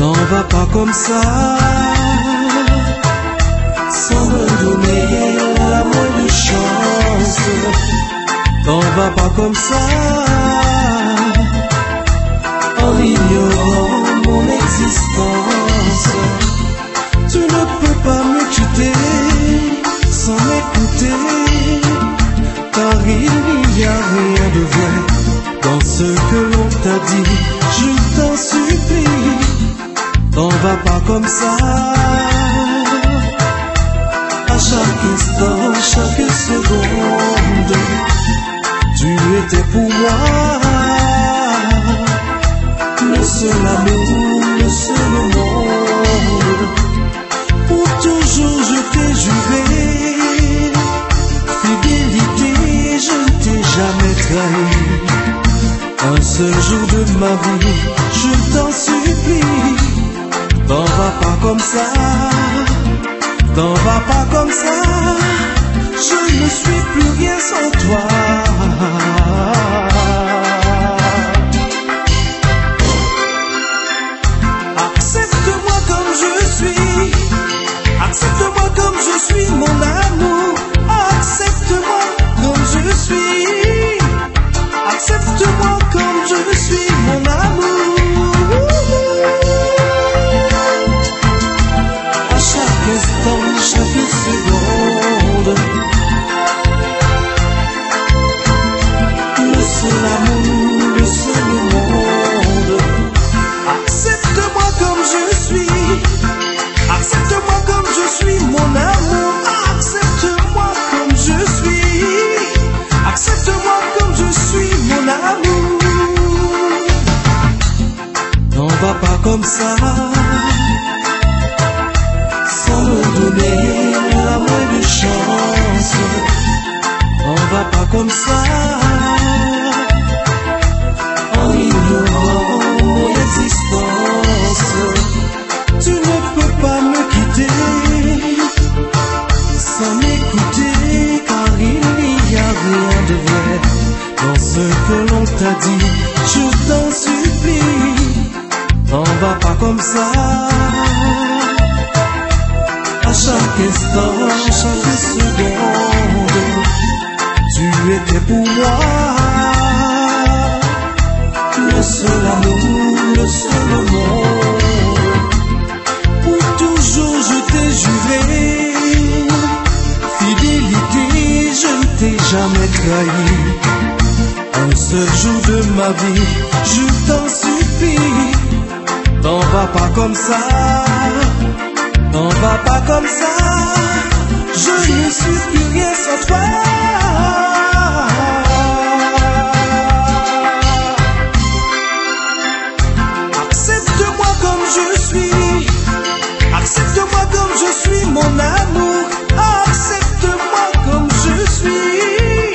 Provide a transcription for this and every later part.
T'en vas pas comme ça, sans me donner la moindre chance. T'en vas pas comme ça, en ignorant mon existence. Tu ne peux pas me quitter sans m'écouter, car il n'y a rien de vrai dans ce que l'on t'a dit. Je t'en supplie, t'en vas pas comme ça. À chaque instant, chaque seconde, tu étais pour moi le seul amour, le seul au monde. Pour toujours je t'ai juré fidélité, je ne t'ai jamais trahi. Un seul jour de ma vie, je t'en supplie, t'en vas pas comme ça, t'en vas pas comme ça. Je ne suis plus rien sans toi. Accepte-moi comme je suis, accepte-moi comme je suis, mon amour. Accepte-moi comme je suis, accepte-moi comme je suis, mon amour. À chaque instant, chaque seconde, le seul amour, le seul au monde. Accepte-moi comme je suis, accepte-moi comme je suis, mon amour. Accepte-moi comme je suis, accepte-moi comme je suis, mon amour. N'en va pas comme ça, sans me donner la moindre chance. N'en va pas comme ça, en ignorant mon existence. Tu ne peux pas me quitter sans m'écouter, car il n'y a rien de vrai dans ce que l'on t'a dit. Je t'en supplie, t'en vas pas comme ça. À chaque instant, chaque seconde, tu étais pour moi le seul amour, le seul au monde. Pour toujours je t'ai juré fidélité, je ne t'ai jamais trahi. Un seul jour de ma vie, je t'en supplie, t'en vas pas comme ça, t'en vas pas comme ça. Je ne suis plus rien sans toi. Accepte-moi comme je suis, accepte-moi comme je suis, mon amour. Accepte-moi comme je suis,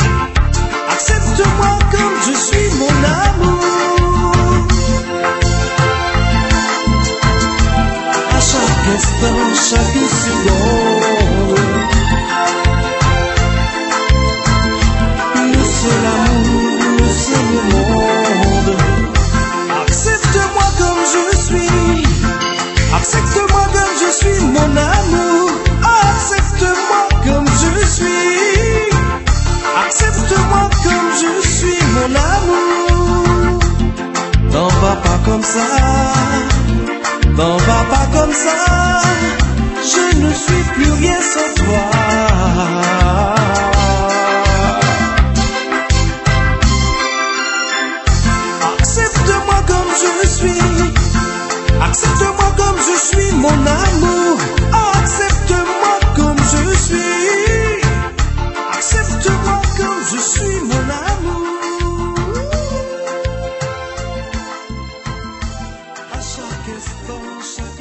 accepte-moi comme je suis, mon amour. À chaque instant, chaque seconde, le seul amour, le seul au monde. Accepte-moi comme je suis, accepte-moi comme je suis, mon amour. Accepte-moi comme je suis, accepte-moi comme je suis, mon amour. N'en va pas comme ça, n'en va pas comme ça. Je ne suis plus rien sans toi. Accepte-moi comme je suis, accepte-moi comme je suis, mon amour. Accepte-moi comme je suis, accepte-moi comme je suis, mon amour. À chaque instant, chaque